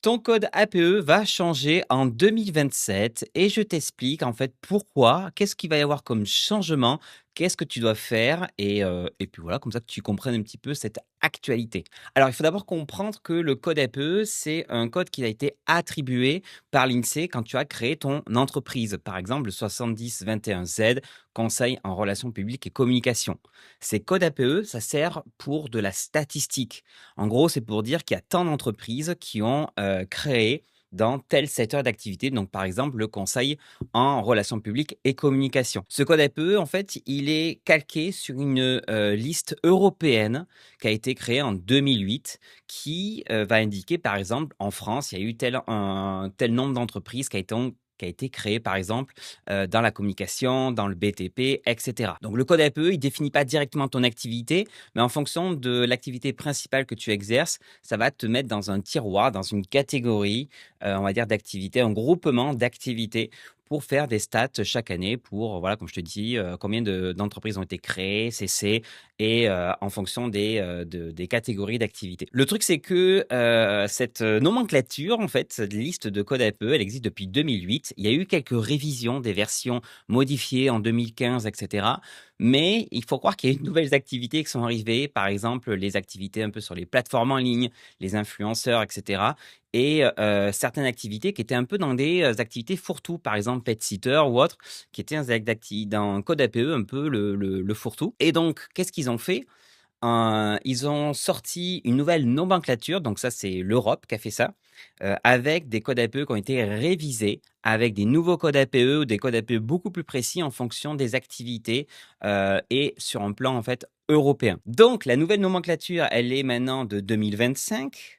Ton code APE va changer en 2027 et je t'explique en fait pourquoi, qu'est-ce qu'il va y avoir comme changement, qu'est-ce que tu dois faire et puis voilà, comme ça que tu comprennes un petit peu cette actualité. Alors il faut d'abord comprendre que le code APE, c'est un code qui a été attribué par l'INSEE quand tu as créé ton entreprise. Par exemple, le 7021Z, Conseil en relations publiques et communication. Ces codes APE, ça sert pour de la statistique. En gros, c'est pour dire qu'il y a tant d'entreprises qui ont créé dans tel secteur d'activité. Donc, par exemple, le conseil en relations publiques et communication. Ce code APE, en fait, il est calqué sur une liste européenne qui a été créée en 2008 qui va indiquer, par exemple, en France, il y a eu tel nombre d'entreprises qui a été créé, par exemple, dans la communication, dans le BTP, etc. Donc, le code APE, il définit pas directement ton activité, mais en fonction de l'activité principale que tu exerces, ça va te mettre dans un tiroir, dans une catégorie, on va dire d'activités, un groupement d'activités pour faire des stats chaque année pour, voilà, comme je te dis, combien d'entreprises ont été créées, cessées et en fonction des catégories d'activités. Le truc, c'est que cette nomenclature, en fait, cette liste de code APE, elle existe depuis 2008. Il y a eu quelques révisions, des versions modifiées en 2015, etc. Mais il faut croire qu'il y a eu de nouvelles activités qui sont arrivées, par exemple les activités un peu sur les plateformes en ligne, les influenceurs, etc. Et certaines activités qui étaient un peu dans des activités fourre-tout, par exemple pet sitter ou autre, qui étaient dans code APE un peu le fourre-tout. Et donc, qu'est-ce qu'ils ont fait? Ils ont sorti une nouvelle nomenclature, donc ça c'est l'Europe qui a fait ça, avec des codes APE qui ont été révisés, avec des nouveaux codes APE ou des codes APE beaucoup plus précis en fonction des activités et sur un plan en fait européen. Donc la nouvelle nomenclature, elle est maintenant de 2025.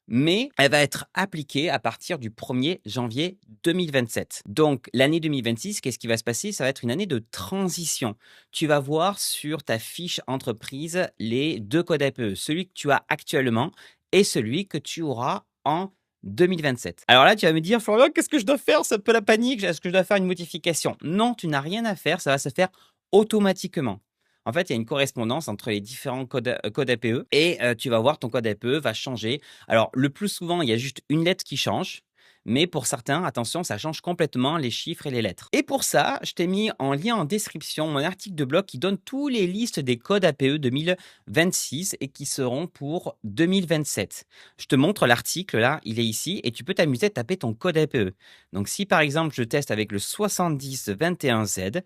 Mais elle va être appliquée à partir du 1er janvier 2027. Donc, l'année 2026, qu'est-ce qui va se passer? Ça va être une année de transition. Tu vas voir sur ta fiche entreprise les deux codes APE, celui que tu as actuellement et celui que tu auras en 2027. Alors là, tu vas me dire, Florian, qu'est-ce que je dois faire? C'est un peu la panique. Est-ce que je dois faire une modification? Non, tu n'as rien à faire. Ça va se faire automatiquement. En fait, il y a une correspondance entre les différents codes APE et tu vas voir ton code APE va changer. Alors, le plus souvent, il y a juste une lettre qui change. Mais pour certains, attention, ça change complètement les chiffres et les lettres. Et pour ça, je t'ai mis en lien en description mon article de blog qui donne tous les listes des codes APE 2026 et qui seront pour 2027. Je te montre l'article là, il est ici et tu peux t'amuser à taper ton code APE. Donc si par exemple je teste avec le 7021Z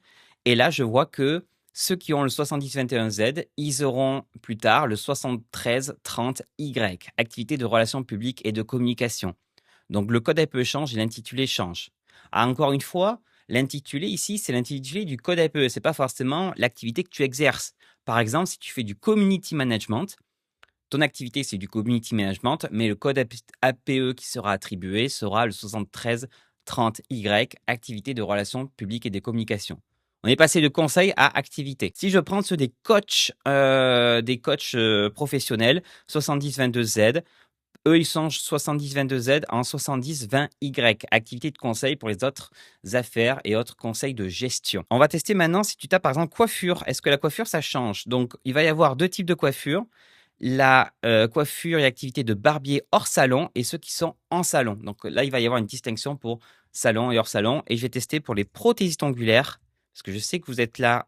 et là je vois que ceux qui ont le 7021Z, ils auront plus tard le 7330Y, activité de relations publiques et de communication. Donc le code APE change et l'intitulé change. Ah, encore une fois, l'intitulé ici, c'est l'intitulé du code APE, c'est pas forcément l'activité que tu exerces. Par exemple, si tu fais du community management, ton activité c'est du community management, mais le code APE qui sera attribué sera le 7330Y, activité de relations publiques et des communications. On est passé de conseil à activité. Si je prends ceux des coachs professionnels, 7022Z, eux, ils changent 7022Z en 7020Y, activité de conseil pour les autres affaires et autres conseils de gestion. On va tester maintenant si tu tapes par exemple coiffure. Est-ce que la coiffure, ça change? Donc, il va y avoir deux types de coiffure. La coiffure et activité de barbier hors salon et ceux qui sont en salon. Donc là, il va y avoir une distinction pour salon et hors salon. Et je vais tester pour les prothésistes ongulaires. Parce que je sais que vous êtes là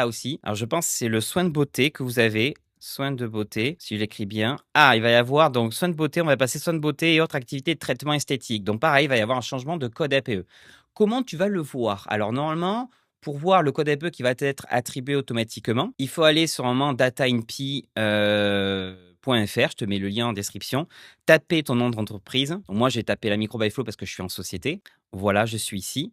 aussi. Alors, je pense que c'est le soin de beauté que vous avez. Soin de beauté, si je l'écris bien. Ah, il va y avoir donc soin de beauté, on va passer soin de beauté et autres activités de traitement esthétique. Donc pareil, il va y avoir un changement de code APE. Comment tu vas le voir? Alors normalement, pour voir le code APE qui va être attribué automatiquement, il faut aller sur un moment datainp.fr, je te mets le lien en description, taper ton nom d'entreprise. Donc, moi, j'ai tapé la Micro by Flow parce que je suis en société. Voilà, je suis ici.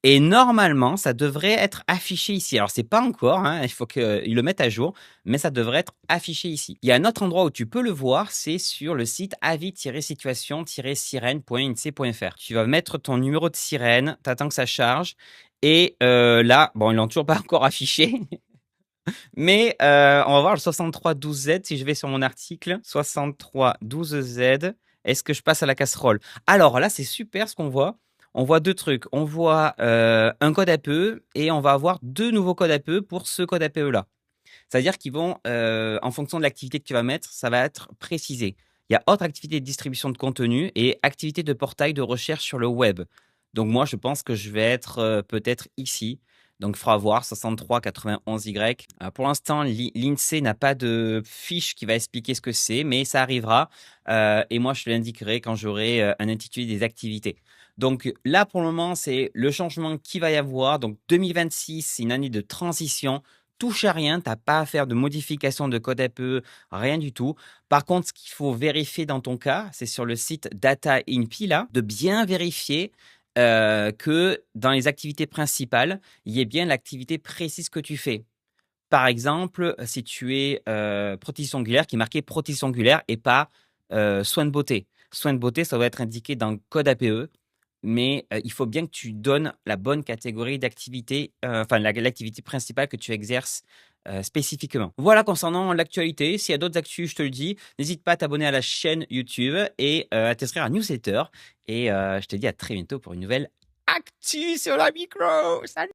Et normalement, ça devrait être affiché ici. Alors, c'est pas encore, hein, il faut qu'ils le mettent à jour, mais ça devrait être affiché ici. Il y a un autre endroit où tu peux le voir, c'est sur le site avis-situation-sirène.insee.fr. Tu vas mettre ton numéro de sirène, t'attends que ça charge, et là, bon, ils l'ont toujours pas encore affiché, mais on va voir le 6312Z si je vais sur mon article. 6312Z, est-ce que je passe à la casserole? Alors là, c'est super ce qu'on voit. On voit deux trucs. On voit un code APE et on va avoir deux nouveaux codes APE pour ce code APE là. C'est-à-dire qu'ils vont, en fonction de l'activité que tu vas mettre, ça va être précisé. il y a autre activité de distribution de contenu et activité de portail de recherche sur le web. Donc moi, je pense que je vais être peut-être ici. Donc, il faudra voir 6391Y. Pour l'instant, l'INSEE n'a pas de fiche qui va expliquer ce que c'est, mais ça arrivera. Et moi, je te l'indiquerai quand j'aurai un intitulé des activités. Donc là, pour le moment, c'est le changement qu'il va y avoir. Donc 2026, c'est une année de transition. Touche à rien, tu n'as pas à faire de modification de code APE, rien du tout. Par contre, ce qu'il faut vérifier dans ton cas, c'est sur le site Data INPI, là, de bien vérifier que dans les activités principales, il y ait bien l'activité précise que tu fais. Par exemple, si tu es prothésiste ongulaire, qui est marqué prothésiste ongulaire et pas soin de beauté. Soin de beauté, ça doit être indiqué dans le code APE, mais il faut bien que tu donnes la bonne catégorie d'activité, enfin l'activité principale que tu exerces spécifiquement. Voilà concernant l'actualité. S'il y a d'autres actus, je te le dis, n'hésite pas à t'abonner à la chaîne YouTube et à t'inscrire à la newsletter. Et je te dis à très bientôt pour une nouvelle actu sur la micro. Salut!